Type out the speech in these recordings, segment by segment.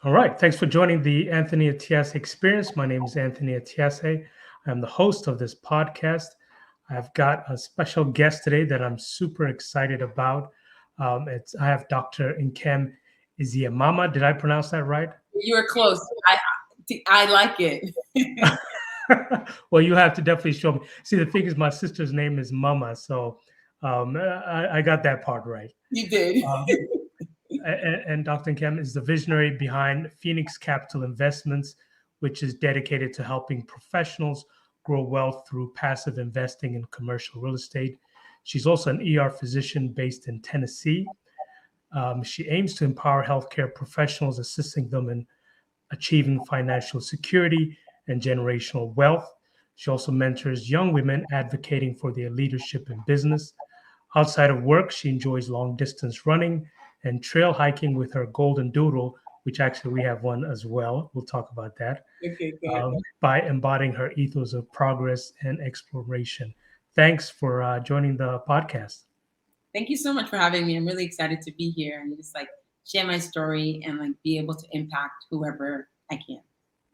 All right. Thanks for joining the Anthony Atiase Experience. My name is Anthony Atiase. I'm the host of this podcast. I've got a special guest today that I'm super excited about. I have Dr. Nkem Ezeamama. Did I pronounce that right? You were close. I like it. Well, you have to definitely show me. See, the thing is, my sister's name is Mama, so I got that part right. You did. Um, and Dr. Nkem is the visionary behind Pheenyx Capital Investments, which is dedicated to helping professionals grow wealth through passive investing in commercial real estate. She's also an ER physician based in Tennessee. She aims to empower healthcare professionals, assisting them in achieving financial security and generational wealth. She also mentors young women advocating for their leadership in business. Outside of work, she enjoys long distance running and trail hiking with her golden doodle, which actually we have one as well. We'll talk about that. Okay, good. By embodying her ethos of progress and exploration. Thanks for joining the podcast. Thank you so much for having me. I'm really excited to be here and just like share my story and like be able to impact whoever I can.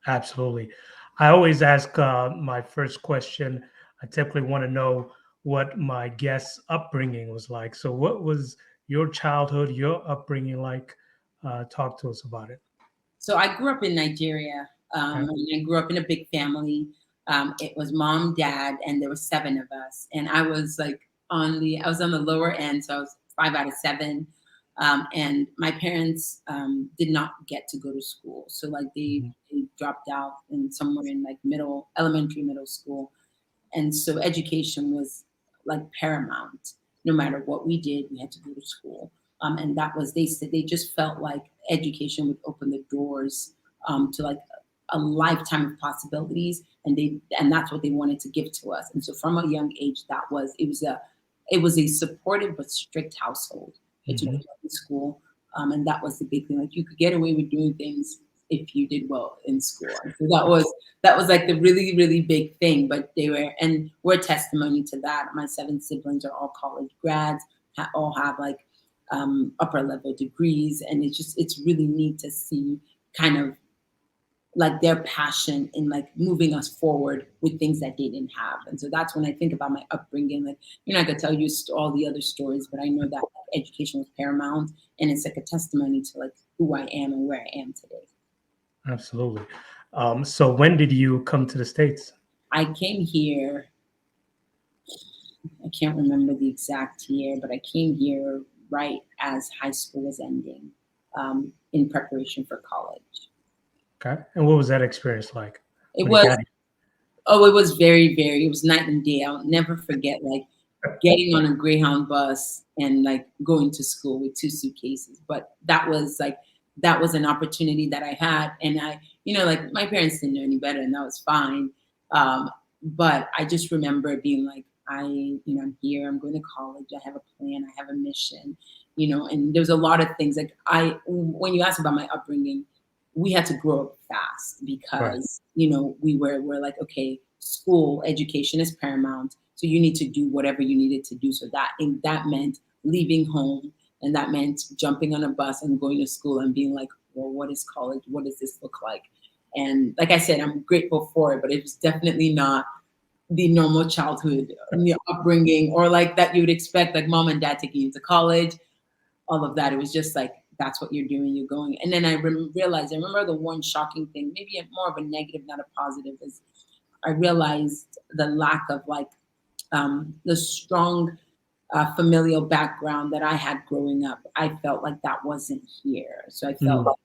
Absolutely. I always ask my first question. I typically want to know what my guest's upbringing was like. So, what was your childhood, your upbringing like? Talk to us about it. So I grew up in Nigeria. Okay. And I grew up in a big family. It was mom, dad, and there were seven of us. And I was like I was on the lower end, so I was 5 out of 7. And my parents did not get to go to school, so like Mhm. they dropped out in somewhere in like middle school, and so education was like paramount. No matter what we did, we had to go to school. And that was, they said, they just felt like education would open the doors to like a lifetime of possibilities. And that's what they wanted to give to us. And so from a young age, it was a supportive but strict household that you Mhm. could go to school. And that was the big thing. Like you could get away with doing things if you did well in school. And so that was like the really, really big thing. But we're testimony to that. My 7 siblings are all college grads, all have like upper level degrees. And it's really neat to see kind of like their passion in like moving us forward with things that they didn't have. And so that's when I think about my upbringing. Like, I could tell you all the other stories, but I know that like, education was paramount, and it's like a testimony to like who I am and where I am today. Absolutely. So, when did you come to the States? I came here, I can't remember the exact year, but I came here right as high school was ending, in preparation for college. Okay. And what was that experience like It when you was, got here? oh, it was it was night and day. I'll never forget like getting on a Greyhound bus and like going to school with 2 suitcases. But that was an opportunity that I had. And like my parents didn't know any better, and that was fine. But I just remember being like, I'm here, I'm going to college, I have a plan, I have a mission, and there's a lot of things like when you ask about my upbringing, we had to grow up fast Right. because, we're like, okay, school education is paramount. So you need to do whatever you needed to do. So that meant leaving home, and that meant jumping on a bus and going to school and being like, well, what is college? What does this look like? And like I said, I'm grateful for it, but it was definitely not the normal childhood upbringing or like that you would expect, like mom and dad taking you to college, all of that. It was just like, that's what you're doing, you're going. And then I realized, I remember the one shocking thing, maybe more of a negative, not a positive, is I realized the lack of like the strong familial background that I had growing up. I felt like that wasn't here. So I felt Mm. like,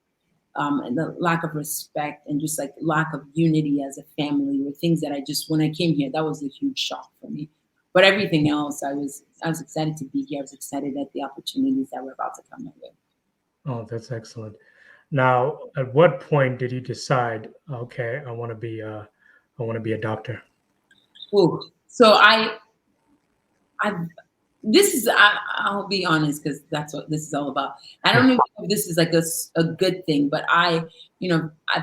and the lack of respect and just like lack of unity as a family were things that when I came here, that was a huge shock for me. But everything else, I was excited to be here. I was excited at the opportunities that were about to come my way. Oh, that's excellent. Now, at what point did you decide, okay, I want to be a doctor? Ooh. So I this is I'll be honest, because that's what this is all about. I don't Yeah. know if this is like a good thing, but I've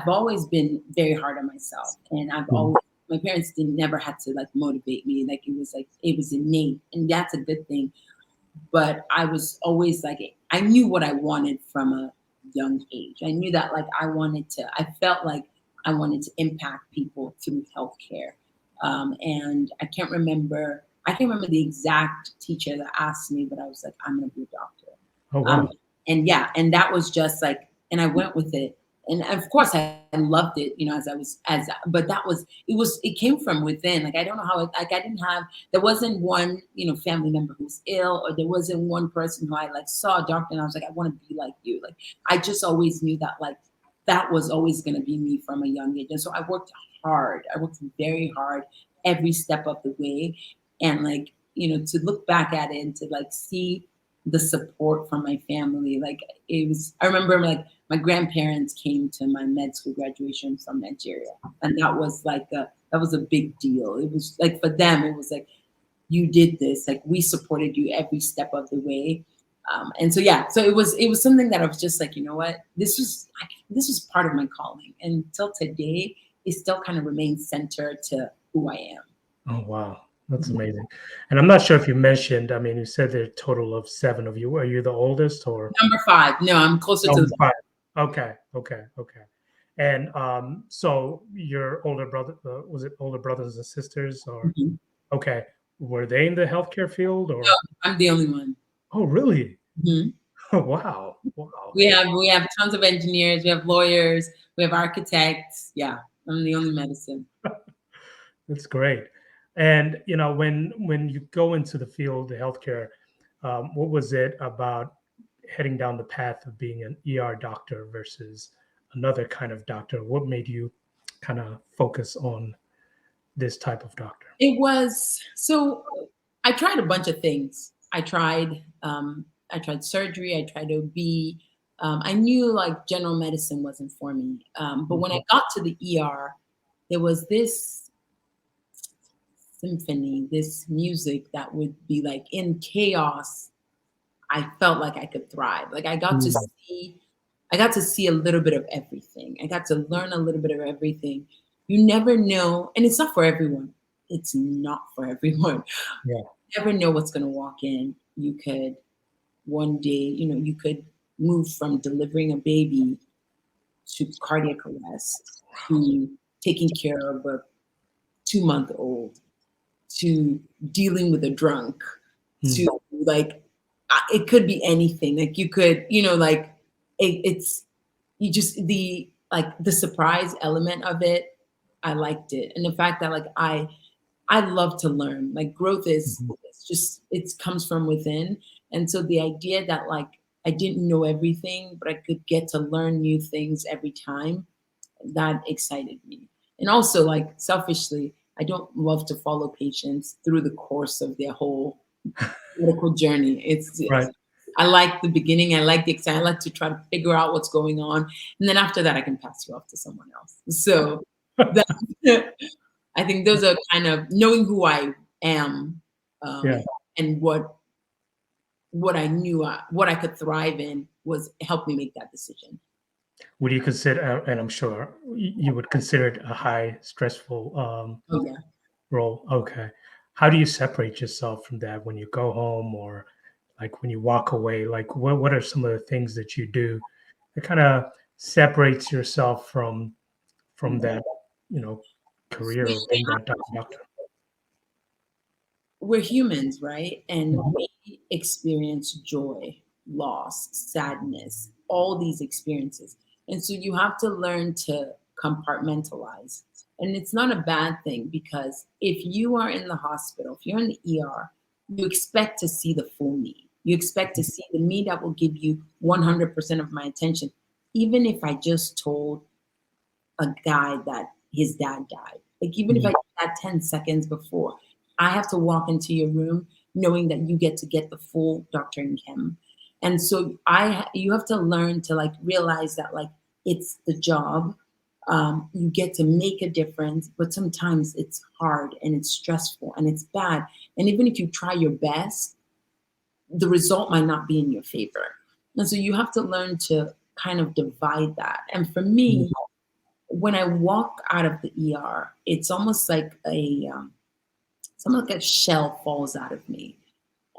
always been very hard on myself, and I've Mhm. always my parents didn't never had to like motivate me. Like it was innate, and that's a good thing. But I was always like, I knew what I wanted from a young age. I knew that like I felt like I wanted to impact people through healthcare. And I can't remember the exact teacher that asked me, but I was like, I'm going to be a doctor. Oh Um, wow. and yeah, and that was just like, and I went with it. And of course I loved it, you know, but it came from within. Like, I don't know how like I didn't have, there wasn't one, you know, family member who was ill, or there wasn't one person who I like saw a doctor and I was like, I want to be like you. Like, I just always knew that like, that was always going to be me from a young age. And so I worked hard. I worked very hard every step of the way. And like, you know, to look back at it and to like see the support from my family, like I remember like my grandparents came to my med school graduation from Nigeria. And that was a big deal. It was like, for them, it was like, you did this, like we supported you every step of the way. And so yeah, so it was something that I was just like, you know what, this was part of my calling, and till today it still kind of remains centered to who I am. Oh wow. That's amazing. And I'm not sure if you mentioned, I mean, you said there are a total of 7 of you. Are you the oldest or Number five. No, I'm closer to number the 5? Okay, okay, okay. And so your older brother, was it older brothers and sisters or Mhm. okay, were they in the healthcare field No, or I'm the only one. oh really? Mhm. Oh, wow. Wow. We have tons of engineers, we have lawyers, we have architects. Yeah, I'm the only medicine. That's great. And you know, when you go into the field, the healthcare, what was it about heading down the path of being an ER doctor versus another kind of doctor? What made you kind of focus on this type of doctor? It was so I tried a bunch of things. I tried surgery, I tried OB. I knew like general medicine wasn't for me. But when I Mhm. got to the ER, there was this symphony, this music that would be like in chaos. I felt like I could thrive. Like Mm, I got to see a little bit of everything. I got to learn a little bit of everything. You never know, and it's not for everyone. It's not for everyone. yeah. You never know what's going to walk in. You could one day, you know, you could move from delivering a baby to cardiac arrest to taking care of a 2-month old to dealing with a drunk to Mm, like it could be anything. Like you could, you know, like it's you just the like the surprise element of it. I liked it, and the fact that like I love to learn. Like growth is mhm. it's just it comes from within. And so the idea that like I didn't know everything, but I could get to learn new things every time, that excited me. And also like selfishly, I don't love to follow patients through the course of their whole medical journey. Right. I like the beginning, I like the excitement, I like to try to figure out what's going on. And then after that I can pass you off to someone else. So that I think those are kind of knowing who I am, Yeah. and what I could thrive in was helped me make that decision. Would you consider, and I'm sure you would consider it a high stressful Oh yeah. role? Okay. How do you separate yourself from that when you go home or like when you walk away? Like what are some of the things that you do that kind of separates yourself from that, you know, career We, of being that doctor? we're humans, right? And Mhm. we experience joy, loss, sadness, all these experiences. And so you have to learn to compartmentalize. And it's not a bad thing, because if you are in the hospital, if you're in the ER, you expect to see the full me. You expect to see the me that will give you 100% of my attention. Even if I just told a guy that his dad died. Like even if I Mhm. did that 10 seconds before, I have to walk into your room knowing that you get the full Dr. Nkem. And so you have to learn to like realize that like it's the job. You get to make a difference, but sometimes it's hard and it's stressful and it's bad. And even if you try your best, the result might not be in your favor. And so you have to learn to kind of divide that. And for Mhm. me, when I walk out of the ER, it's almost like a shell falls out of me,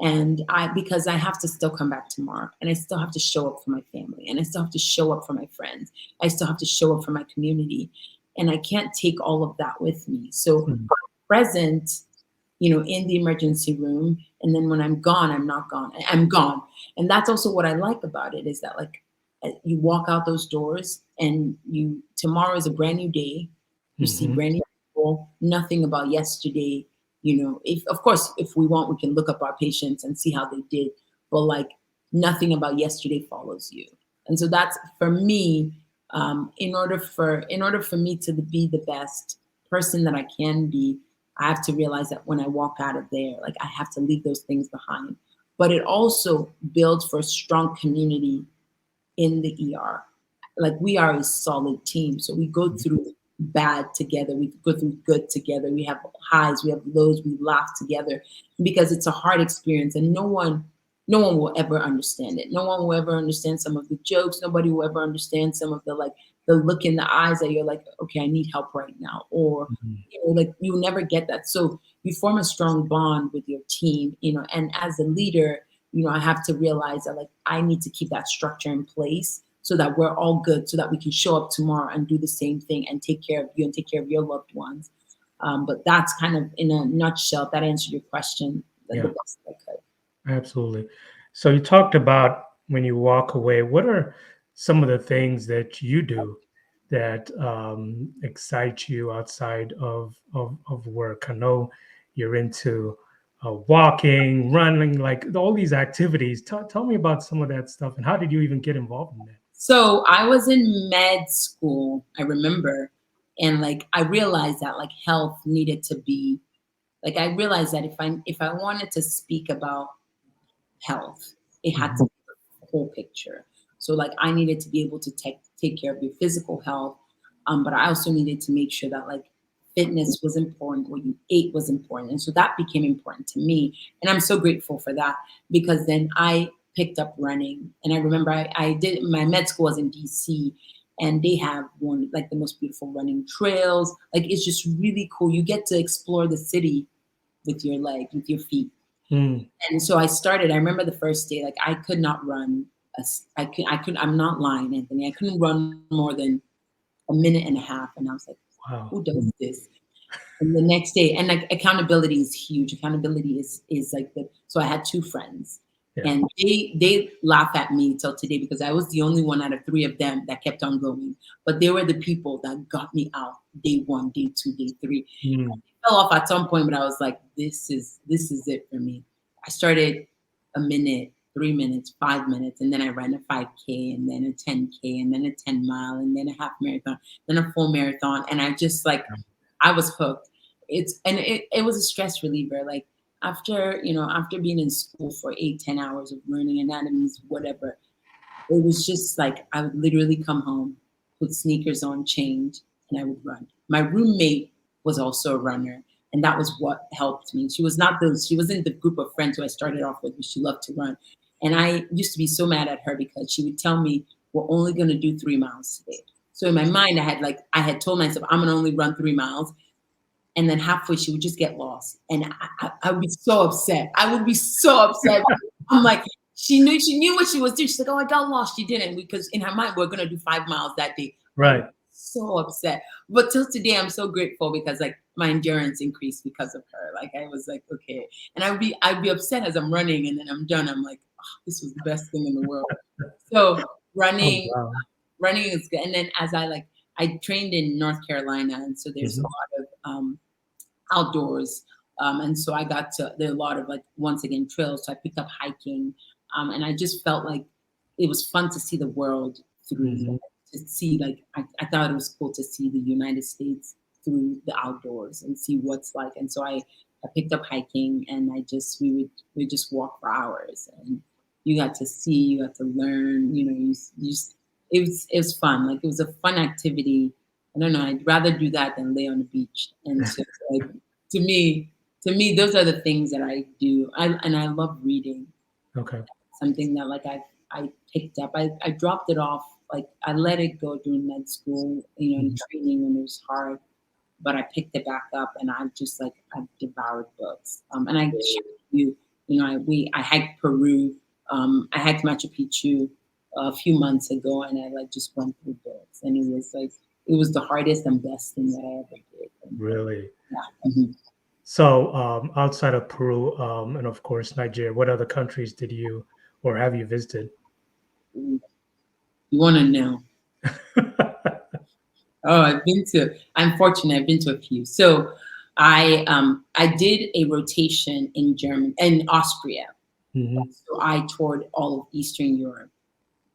And because I have to still come back tomorrow, and I still have to show up for my family, and I still have to show up for my friends. I still have to show up for my community, and I can't take all of that with me. So Mhm. present, in the emergency room, and then when I'm gone, I'm not gone. I'm gone. And that's also what I like about it, is that, like, you walk out those doors, and tomorrow is a brand new day. You see Mhm. brand new people, nothing about yesterday. If, of course, if we want, we can look up our patients and see how they did, but, like, nothing about yesterday follows you. And so that's, for me, in order for me to be the best person that I can be, I have to realize that when I walk out of there, like, I have to leave those things behind. But it also builds for a strong community in the ER. Like, we are a solid team. So we go through bad together. We go through good together. We have highs, we have lows, we laugh together, because it's a hard experience, and no one will ever understand it. No one will ever understand some of the jokes. Nobody will ever understand some of the, like, the look in the eyes that you're like, okay, I need help right now. Or, Mhm. like, you'll never get that. So you form a strong bond with your team, and as a leader, I have to realize that, like, I need to keep that structure in place so that we're all good, so that we can show up tomorrow and do the same thing and take care of you and take care of your loved ones. But that's kind of, in a nutshell, if that answered your question, the Yeah, best I could. absolutely. So you talked about when you walk away, what are some of the things that you do that excite you outside of work? I know you're into walking, running, like all these activities. Tell me about some of that stuff and how did you even get involved in that? So I was in med school, I remember, and, like, I realized that, like, health needed to be, like, I realized that if I wanted to speak about health, it had to Mhm. be the whole picture. So, like, I needed to be able to take care of your physical health, but I also needed to make sure that, like, fitness was important, what you ate was important, and so that became important to me. And I'm so grateful for that, because then I picked up running, and I remember I did, my med school was in DC, and they have one, like, the most beautiful running trails. Like, it's just really cool. You get to explore the city with your legs, with your feet. Mm. And so I started. I remember the first day, like, I could not run. I'm not lying, Anthony. I couldn't run more than a minute and a half, and I was like, Wow. "Who does this?" And the next day, and, like, accountability is huge. Accountability is like the. So I had two friends, Yeah. and they laugh at me till today, because I was the only one out of three of them that kept on going. But they were the people that got me out day one, day two, day three. Mm. Fell off at some point, but I was like, this is it for me. I started a minute, 3 minutes, 5 minutes, and then I ran a 5K, and then a 10K, and then a 10 mile, and then a half marathon, then a full marathon. And I just, like, I was hooked. It was a stress reliever. Like, after being in school for 8, 10 hours of learning anatomies, whatever, it was just like I would literally come home, put sneakers on, change, and I would run. My roommate was also a runner, and that was what helped me. She wasn't the group of friends who I started off with, but she loved to run. And I used to be so mad at her because she would tell me, "We're only gonna do 3 miles today." So in my mind, I had told myself I'm gonna only run 3 miles, and then halfway she would just get lost, and I would be so upset. I would be so upset. I'm like, she knew what she was doing. She's like, "Oh, I got lost." She didn't, because in her mind we're gonna do 5 miles that day. I was Right. so upset, but till today I'm so grateful, because, like, my endurance increased because of her. Like, I was like, okay, and I'd be upset as I'm running, and then I'm done. I'm like, oh, this was the best thing in the world. So Oh, running wow. running is good. And then, I trained in North Carolina, and so there's a Mhm. lot of outdoors. And so there are a lot of, like, once again, trails. So I picked up hiking. And I just felt like it was fun to see the world through, Mhm. to see, like, I thought it was cool to see the United States through the outdoors and see what's like. And so I picked up hiking, and we just walk for hours, and you got to learn, you just, it was fun. Like, it was a fun activity. I don't know. I'd rather do that than lay on the beach. And so, like, to me, those are the things that I do. I love reading. Okay. Something that, like, I picked up. I dropped it off. Like, I let it go during med school, and Mhm. training when it was hard. But I picked it back up, and I've devoured books. And I share with you. I hiked Peru. I hiked Machu Picchu a few months ago, and I like just went through books, and it was the hardest and best thing that I ever did. And, Really? yeah. Mhm. So outside of Peru and of course Nigeria, what other countries did you or have you visited? You want to know? Oh, I'm fortunate. I've been to a few. So I did a rotation in Germany and Austria. Hmm. So I toured all of Eastern Europe.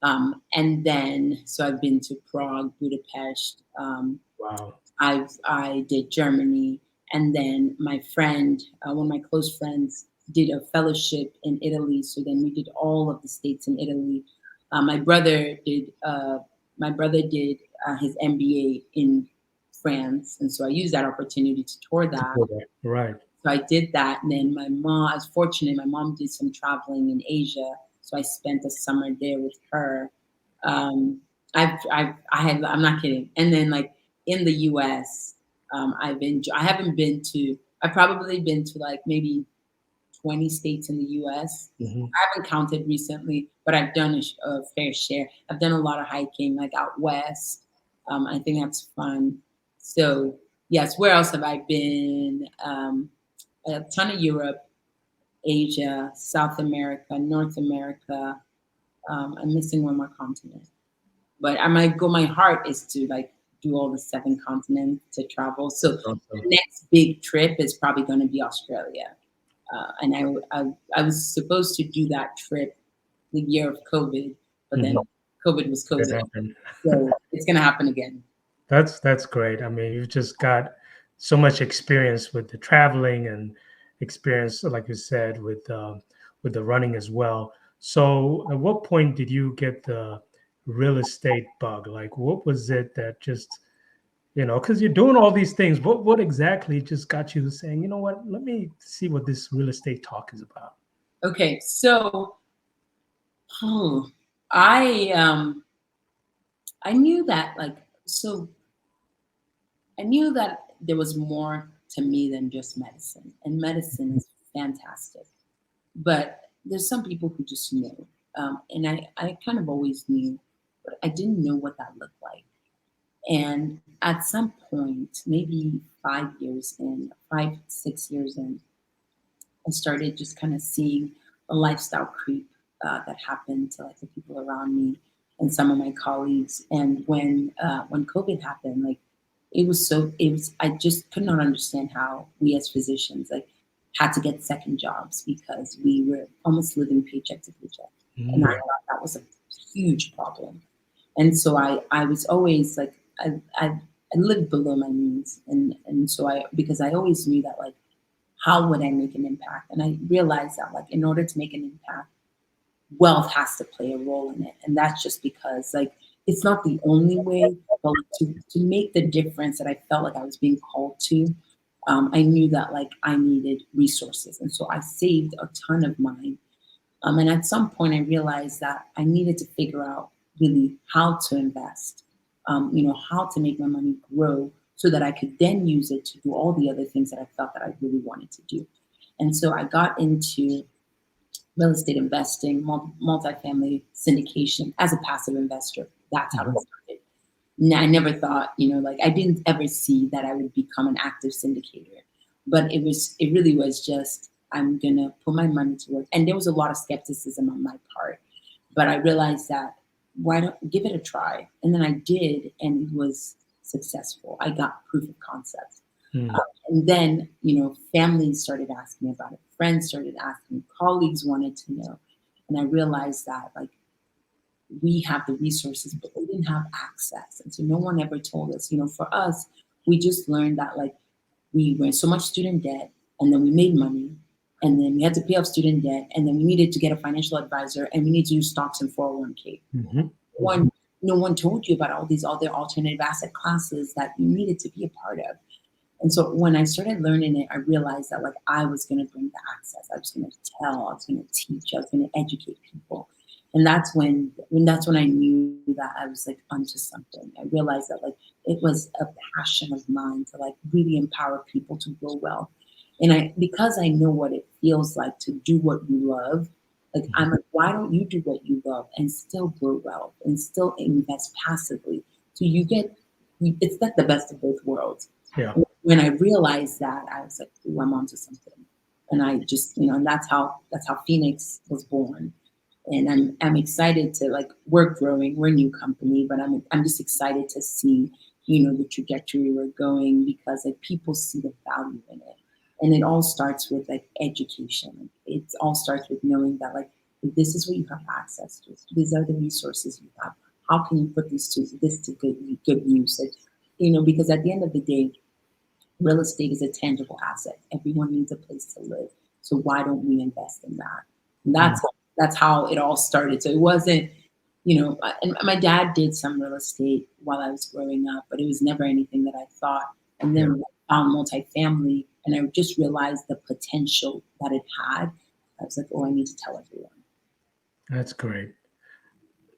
And then so I've been to Prague, Budapest. Wow. I did Germany, and then my friend, one of my close friends, did a fellowship in Italy. So then we did all of the states in Italy. My brother did. My brother did his MBA in France, and so I used that opportunity to tour that. Right. So I did that, and then I was fortunate. My mom did some traveling in Asia, so I spent a summer there with her. Um, I'm not kidding. And then like in the U.S., I haven't been to. I've probably been to like maybe 20 states in the U.S. Hmm. I haven't counted recently, but I've done a fair share. I've done a lot of hiking, like out west. I think that's fun. So yes, where else have I been? A ton of Europe, Asia, South America, North America. I'm missing one more continent, but I might go. My heart is to like do all the seven continents to travel. So That's the awesome. next big trip is probably going to be Australia, and I was supposed to do that trip the year of COVID, but then Hmm. COVID was That COVID, happened. so it's going to happen again. That's great. I mean, you've just got so much experience with the traveling and experience, like you said, with the running as well. So, at what point did you get the real estate bug? Like, what was it that just, because you're doing all these things, what exactly just got you saying, you know what, let me see what this real estate talk is about? Okay, so oh, I um I knew that I knew that there was more to me than just medicine, and medicine is fantastic. But there's some people who just know, and I kind of always knew, but I didn't know what that looked like. And at some point, maybe 5 years in, 5, 6 years in, I started just kind of seeing a lifestyle creep that happened to like the people around me and some of my colleagues. And when COVID happened, like it was I just could not understand how we as physicians like had to get second jobs because we were almost living paycheck to paycheck, and I Mm, thought that was a huge problem. And so I was always like I lived below my means, and so I because I always knew that like how would I make an impact? And I realized that like in order to make an impact, wealth has to play a role in it. And that's just because like it's not the only way, but like, to make the difference that I felt like I was being called to, I knew that like I needed resources. And so I saved a ton of mine. And at some point I realized that I needed to figure out really how to invest, how to make my money grow so that I could then use it to do all the other things that I felt that I really wanted to do. And so I got into real estate investing, multifamily syndication as a passive investor. That's how it mhm. started. I never thought, like I didn't ever see that I would become an active syndicator, but it really was just, I'm gonna put my money to work. And there was a lot of skepticism on my part, but I realized that why don't give it a try? And then I did, and it was successful. I got proof of concept. Mm, And then, families started asking me about it. Friends started asking. Colleagues wanted to know. And I realized that, like, we have the resources, but we didn't have access. And so no one ever told us, for us, we just learned that, like, we were in so much student debt, and then we made money, and then we had to pay off student debt, and then we needed to get a financial advisor, and we need to use stocks and 401k. mhm, mhm. One, no one told you about all these other alternative asset classes that you needed to be a part of. And so when I started learning it, I realized that like I was going to bring the access. I was going to tell. I was going to teach. I was going to educate people. And that's when I knew that I was like onto something. I realized that like it was a passion of mine to like really empower people to grow wealth. And because I know what it feels like to do what you love, like Mhm. I'm like, why don't you do what you love and still grow wealth and still invest passively? So it's like the best of both worlds. Yeah. When I realized that, I was like, ooh, I'm onto something. And I just, and that's how Pheenyx was born. And I'm excited to, like, we're growing, we're a new company, but I'm just excited to see, the trajectory we're going, because like people see the value in it. And it all starts with like education. It all starts with knowing that, like, this is what you have access to. These are the resources you have. How can you put this to good use? Like, because at the end of the day, real estate is a tangible asset. Everyone needs a place to live. So why don't we invest in that? And Mm. that's how it all started. So it wasn't, and my dad did some real estate while I was growing up, but it was never anything that I thought. And Yeah. then when I found multifamily and I just realized the potential that it had, I was like, oh, I need to tell everyone. That's great.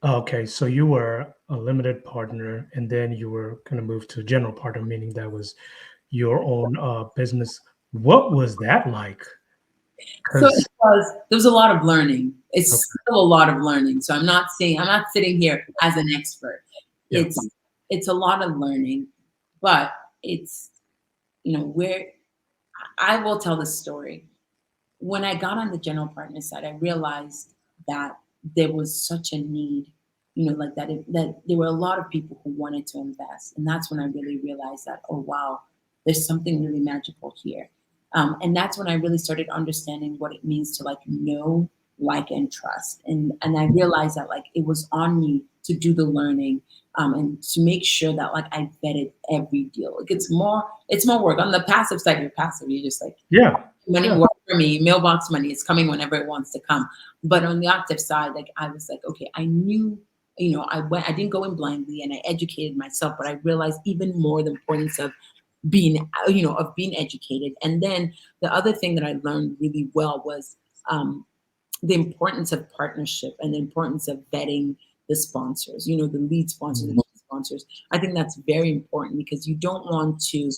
Okay, so you were a limited partner, and then you were going to move to general partner, meaning that was your own business. What was that like? So Because there was a lot of learning. It's okay, still a lot of learning. So I'm not sitting here as an expert. yeah, It's a lot of learning, but it's, where I will tell the story. When I got on the general partner side, I realized that there was such a need, like that there were a lot of people who wanted to invest. And that's when I really realized that, oh, wow, there's something really magical here. And that's when I really started understanding what it means to, like, know, like, and trust. And I realized that, like, it was on me to do the learning, and to make sure that, like, I vetted every deal. Like, it's more work. On the passive side, you're passive. You're just like, yeah, money yeah, work for me, mailbox money is coming whenever it wants to come. But on the active side, like, I was like, okay, I knew, I didn't go in blindly, and I educated myself, but I realized even more the importance of being educated. And then the other thing that I learned really well was, the importance of partnership and the importance of vetting the sponsors, the lead sponsors, the key sponsors. I think that's very important, because you don't want to,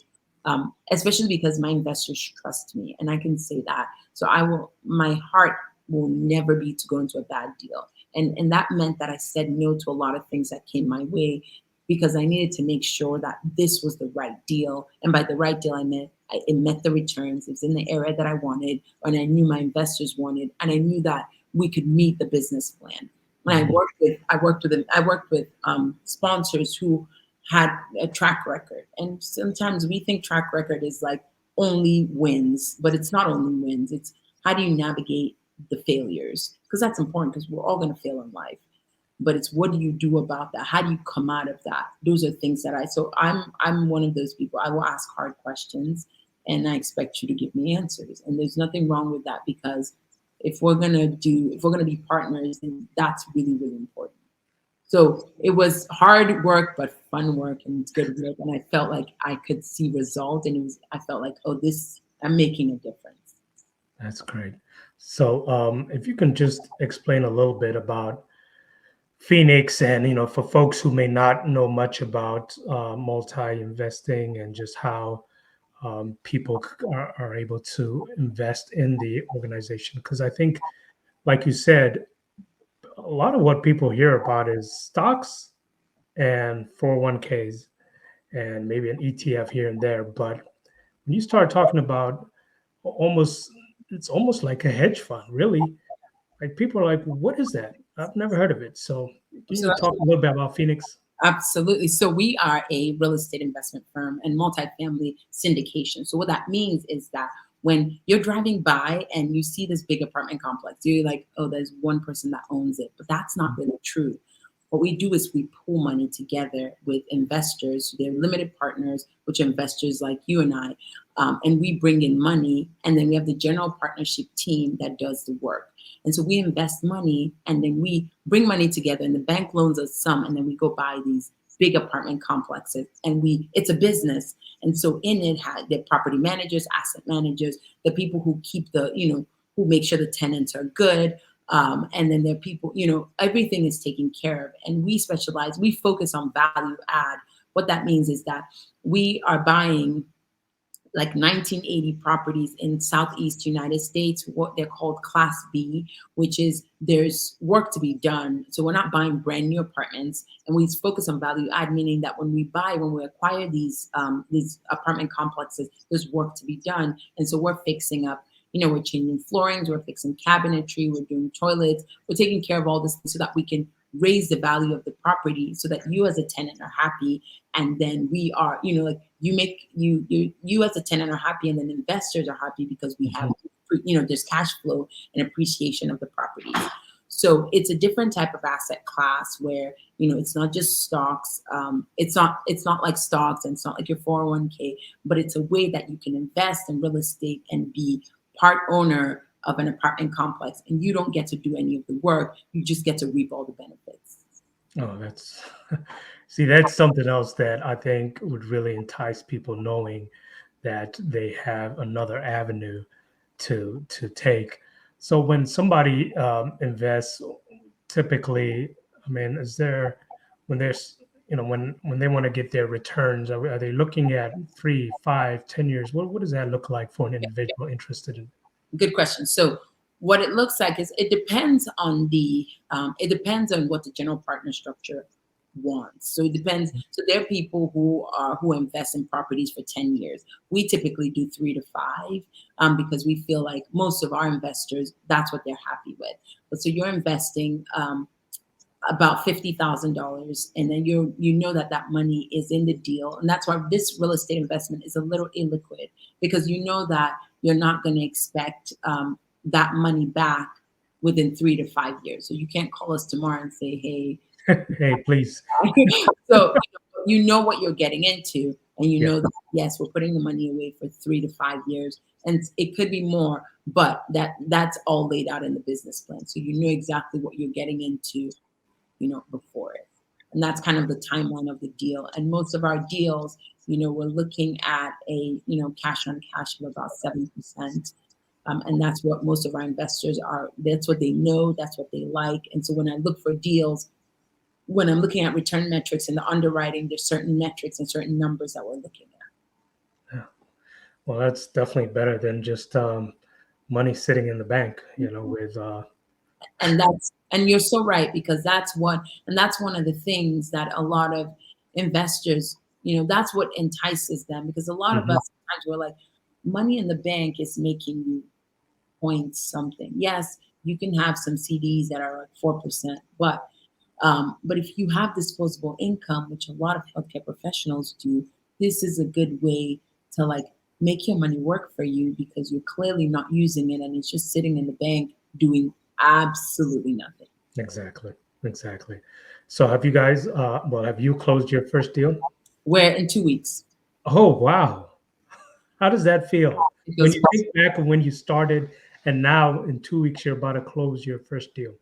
especially because my investors trust me, and I can say that. So my heart will never be to go into a bad deal. And that meant that I said no to a lot of things that came my way, because I needed to make sure that this was the right deal. And by the right deal, it met the returns. It was in the area that I wanted, and I knew my investors wanted, and I knew that we could meet the business plan. And mhm, I worked with sponsors who had a track record. And sometimes we think track record is like only wins, but it's not only wins. It's how do you navigate the failures? Because that's important, because we're all going to fail in life, but it's what do you do about that? How do you come out of that? Those are things that I'm one of those people. I will ask hard questions, and I expect you to give me answers. And there's nothing wrong with that, because if we're gonna be partners, then that's really, really important. So it was hard work, but fun work, and it's good work. And I felt like I could see results, and I felt like, oh, I'm making a difference. that's great. So, if you can just explain a little bit about Phoenix, and for folks who may not know much about multi investing, and just how people are able to invest in the organization, because I think, like you said, a lot of what people hear about is stocks and 401ks and maybe an ETF here and there. But when you start talking about almost, it's almost like a hedge fund, really. Like people are like, what is that? I've never heard of it. So can So you talk a little bit about Phoenix? absolutely. So we are a real estate investment firm and multifamily syndication. So what that means is that when you're driving by and you see this big apartment complex, you're like, oh, there's one person that owns it. But that's not really true. What we do is we pool money together with investors. They're limited partners, which are investors like you and I. And we bring in money, and then we have the general partnership team that does the work. And so we invest money, and then we bring money together, and the bank loans us some, and then we go buy these big apartment complexes, and it's a business. And so in it had the property managers, asset managers, the people who keep who make sure the tenants are good. And then there are people, everything is taken care of. And we focus on value add. What that means is that we are buying like 1980 properties in Southeast United States, what they're called Class B, which is there's work to be done. So we're not buying brand new apartments, and we focus on value add, meaning that when we acquire these apartment complexes, there's work to be done, and so we're fixing up. We're changing floorings, we're fixing cabinetry, we're doing toilets, we're taking care of all this so that we can raise the value of the property so that you as a tenant are happy, and then we are, like you as a tenant are happy, and then investors are happy because we have, there's cash flow and appreciation of the properties. So it's a different type of asset class where, it's not just stocks. It's not like stocks, and it's not like your 401k, but it's a way that you can invest in real estate and be part owner of an apartment complex, and you don't get to do any of the work. You just get to reap all the benefits. Oh, that's something else that I think would really entice people, knowing that they have another avenue to take. So when somebody invests, typically, I mean, when there's, when they want to get their returns, are they looking at 3, 5, 10 years? What does that look like for an individual interested in? Good question. So what it looks like is it depends on what the general partner structure wants. So it depends. So there are people who invest in properties for 10 years. We typically do 3 to 5 because we feel like most of our investors, that's what they're happy with. But so you're investing about $50,000, and then you know that money is in the deal, and that's why this real estate investment is a little illiquid, because you know that you're not going to expect that money back within 3 to 5 years. So you can't call us tomorrow and say, hey, hey, please. So you know what you're getting into, and you know that, yes, we're putting the money away for 3 to 5 years, and it could be more, but that's all laid out in the business plan. So you know exactly what you're getting into, before it. And that's kind of the timeline of the deal. And most of our deals, we're looking at a, cash on cash of about 7%. And that's what most of our investors are. That's what they know. That's what they like. And so when I look for deals, when I'm looking at return metrics and the underwriting, there's certain metrics and certain numbers that we're looking at. Yeah. Well, that's definitely better than just money sitting in the bank, with. And you're so right, because that's one of the things that a lot of investors, that's what entices them, because a lot of us sometimes we're like, money in the bank is making you point something. Yes, you can have some CDs that are like 4%, but if you have disposable income, which a lot of healthcare professionals do, this is a good way to like make your money work for you, because you're clearly not using it and it's just sitting in the bank doing absolutely nothing. Exactly. So have you guys, have you closed your first deal? We're in 2 weeks. Oh, wow. How does that feel? When you think back of when you started and now in 2 weeks, you're about to close your first deal.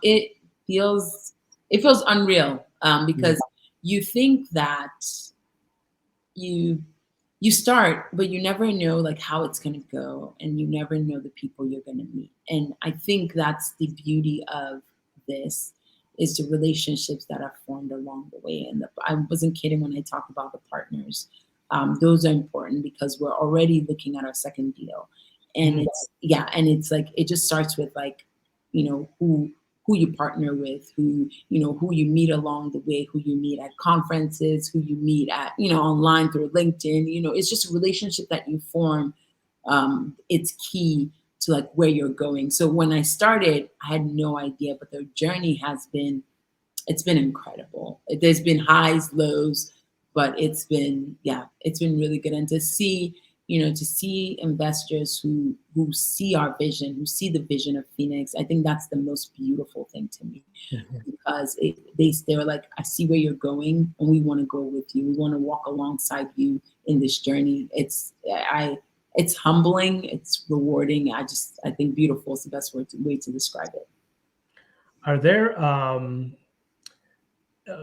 It feels unreal, because you think that you start, but you never know like how it's going to go, and you never know the people you're going to meet. And I think that's the beauty of this, is the relationships that are formed along the way. And I wasn't kidding when I talk about the partners. Those are important, because we're already looking at our second deal, and it's like it just starts with like, who you partner with, who you meet along the way, who you meet at conferences, who you meet at, online through LinkedIn. It's just a relationship that you form. It's key to like where you're going. So when I started, I had no idea, but the journey it's been incredible. There's been highs, lows, but it's been really good. And to see investors who see our vision, who see the vision of Pheenyx, I think that's the most beautiful thing to me, because they're like, I see where you're going, and we want to go with you. We want to walk alongside you in this journey. It's humbling, it's rewarding. I think beautiful is the best way to describe it. Are there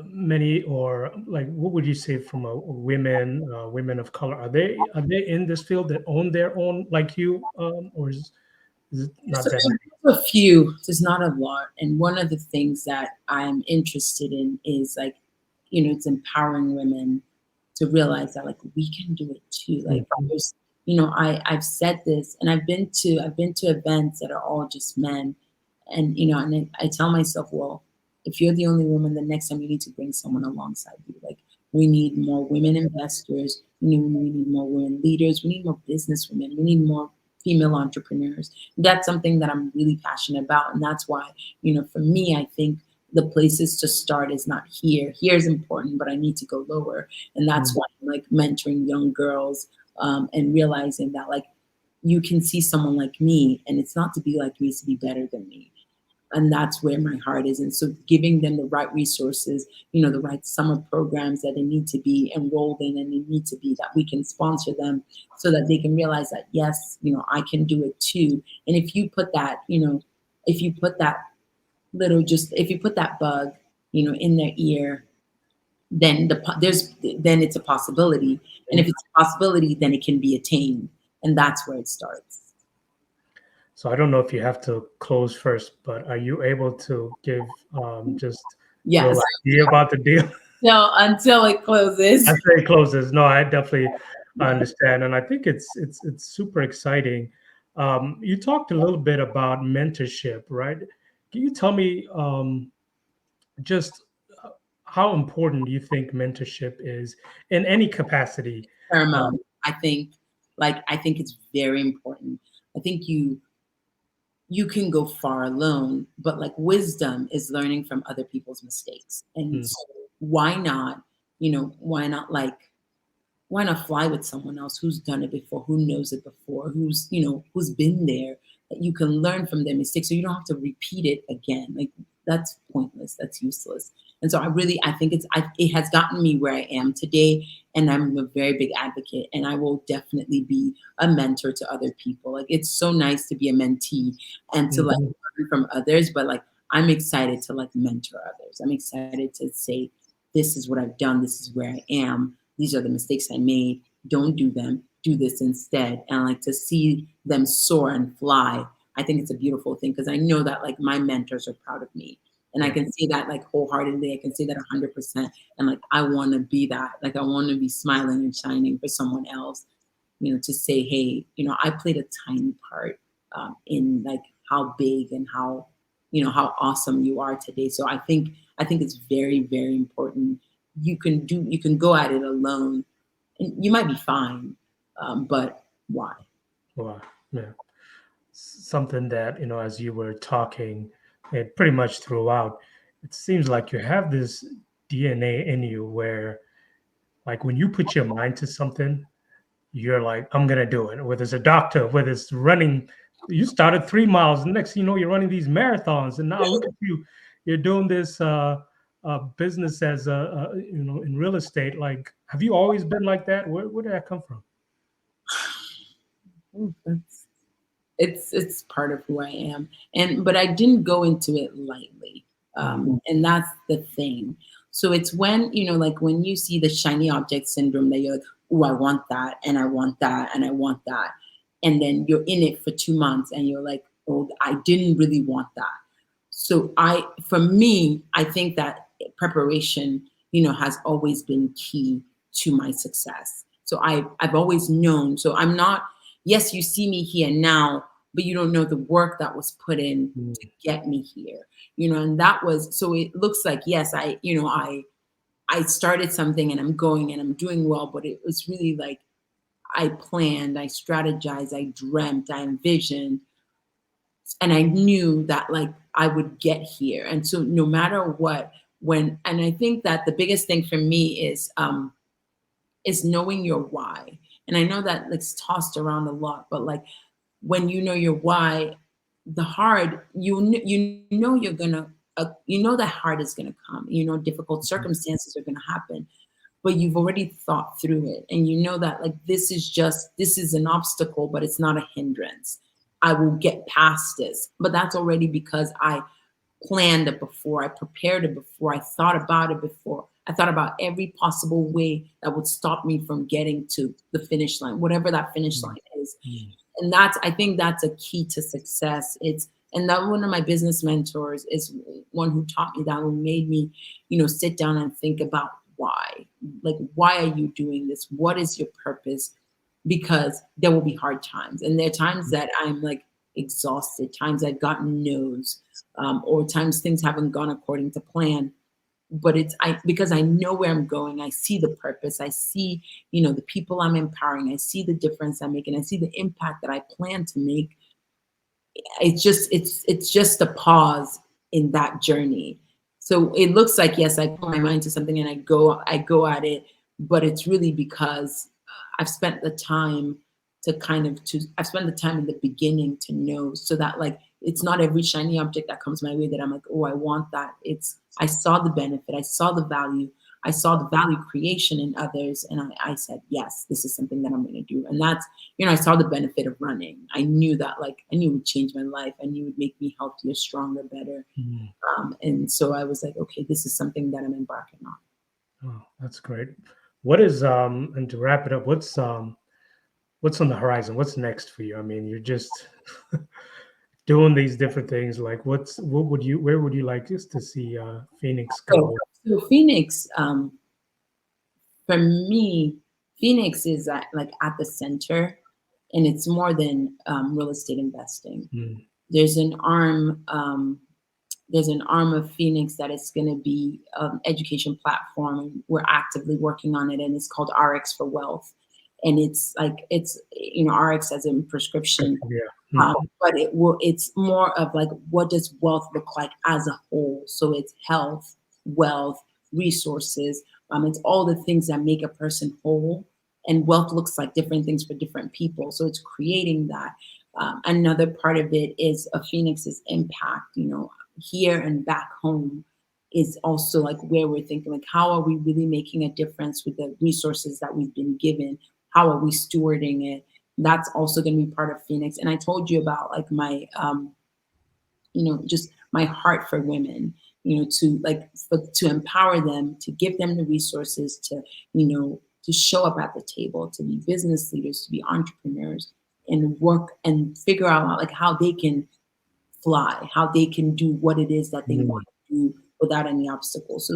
many, or like, what would you say from women of color? Are they in this field that own their own like you, or is it not that many? A few. There's not a lot. And one of the things that I'm interested in is like, it's empowering women to realize that like we can do it too. Like Mhm. there's, I've said this, and I've been to events that are all just men, and I tell myself, well, if you're the only woman, the next time you need to bring someone alongside you. Like we need more women investors. We need more women leaders. We need more business women. We need more female entrepreneurs. That's something that I'm really passionate about, and that's why for me, I think the places to start is not here. Here is important, but I need to go lower, and that's Mm. why I'm like mentoring young girls, and realizing that like you can see someone like me, and it's not to be like me, it's to be better than me, and that's where my heart is. And so giving them the right resources, the right summer programs that they need to be enrolled in, and they need to be that we can sponsor them so that they can realize that yes, I can do it too. And if you put that, if you put that if you put that bug, in their ear, then then it's a possibility. And if it's a possibility, then it can be attained. And that's where it starts. So I don't know if you have to close first, but are you able to give just a Yes. little idea about the deal? No, until it I closes. say closes. No, I definitely understand, and I think it's super exciting. You talked a little bit about mentorship, right? Can you tell me just how important do you think mentorship is in any capacity? Um, Paramount. I think it's very important. I think you can go far alone, but like wisdom is learning from other people's mistakes. And mm, so why not, why not fly with someone else who's done it before, who knows it before, who's been there, that you can learn from their mistakes so you don't have to repeat it again. Like that's pointless, that's useless. And so I think it has gotten me where I am today, and I'm a very big advocate, and I will definitely be a mentor to other people. Like it's so nice to be a mentee and to like mhm, learn from others, but like I'm excited to like mentor others. I'm excited to say, this is what I've done, this is where I am, these are the mistakes I made. Don't do them. Do this instead. And like to see them soar and fly, I think it's a beautiful thing because I know that like my mentors are proud of me. And I yeah. can say that like wholeheartedly. I can say that 100%. And like I want to be that. Like I want to be smiling and shining for someone else. To say, hey, I played a tiny part in like how big and how awesome you are today. So I think it's very, very important. You can go at it alone, and you might be fine, but why? Wow. Yeah. Something that, as you were talking, it pretty much throughout, it seems like you have this DNA in you where, like, when you put your mind to something, you're like, I'm gonna do it. Whether it's a doctor, whether it's running, you started 3 miles. The next thing you know, you're running these marathons, and now look at you. You're doing this business as in real estate. Like, have you always been like that? Where did that come from? It's part of who I am, and but I didn't go into it lightly, Mm, and that's the thing. So it's when like when you see the shiny object syndrome, that you're like, oh, I want that, and I want that, and I want that, and then you're in it for 2 months, and you're like, oh, I didn't really want that. So for me, I think that preparation, has always been key to my success. So I've always known. So I'm not. Yes, you see me here now, but you don't know the work that was put in to mm, get me here. And that was so. It looks like yes, I started something and I'm going and I'm doing well, but it was really like I planned, I strategized, I dreamt, I envisioned, and I knew that like I would get here. And so no matter what, and I think that the biggest thing for me is knowing your why. And I know that it's tossed around a lot, but like when you know your why, the hard you're gonna that hard is gonna come. Difficult mhm, circumstances are gonna happen, but you've already thought through it, and you know that like this is an obstacle, but it's not a hindrance. I will get past this, but that's already because I planned it before, I prepared it before, I thought about it before. I thought about every possible way that would stop me from getting to the finish line, whatever that finish mm, line is. mm, And I think that's a key to success. And that one of my business mentors is one who taught me that, who made me, sit down and think about why. Like, why are you doing this? What is your purpose? Because there will be hard times, and there are times that I'm like exhausted, times I've gotten no's, or times things haven't gone according to plan. But it's I because I know where I'm going. I see the purpose. I see, the people I'm empowering. I see the difference I'm making. I see the impact that I plan to make. It's just a pause in that journey. So it looks like, yes, I put my mind to something and I go at it, but it's really because I've spent the time I've spent the time in the beginning to know, so that like it's not every shiny object that comes my way that I'm like, oh, I want that. It's I saw the benefit, I saw the value, I saw the value creation in others, and I said, yes, this is something that I'm going to do. And that's, I saw the benefit of running. I knew that, like, I knew it would change my life. I knew it would make me healthier, stronger, better. Mm. And so I was like, okay, this is something that I'm embarking on. Oh, that's great. What is and to wrap it up, what's on the horizon? What's next for you? I mean, you're just doing these different things. Like, where would you like us to see Pheenyx So, go? so Pheenyx, for me, Pheenyx is like at the center, and it's more than real estate investing. Mm. There's an arm. There's an arm of Pheenyx that is going to be an education platform, and we're actively working on it, and it's called RX for Wealth. And it's like RX as in prescription, Yeah. Mm. but it's more of like, what does wealth look like as a whole? So it's health, wealth, resources. It's all the things that make a person whole, and wealth looks like different things for different people. So it's creating that. Another part of it is a Pheenyx's impact. Here and back home is also like where we're thinking, like, how are we really making a difference with the resources that we've been given? How are we stewarding it? That's also going to be part of Pheenyx. And I told you about like my just my heart for women, to empower them, to give them the resources to show up at the table, to be business leaders, to be entrepreneurs, and work and figure out like how they can fly, how they can do what it is that they Mm. want to do without any obstacles.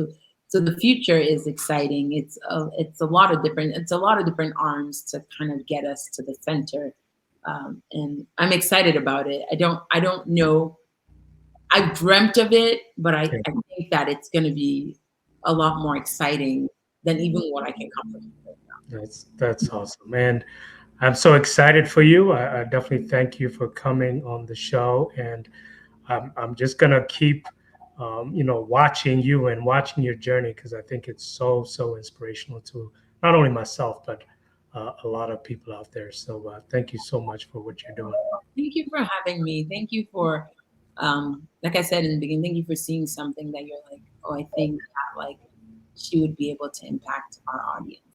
So the future is exciting. It's a lot of different arms to kind of get us to the center, and I'm excited about it. I don't know. I dreamt of it, but I, Yeah. I think that it's going to be a lot more exciting than even what I can comprehend right now. That's awesome, man. I'm so excited for you. I definitely thank you for coming on the show, and I'm just gonna keep, watching you and watching your journey, because I think it's so inspirational to not only myself but a lot of people out there. So thank you so much for what you're doing. Thank you for having me. Thank you for, like I said in the beginning, thank you for seeing something that you're like, oh, I think that like she would be able to impact our audience.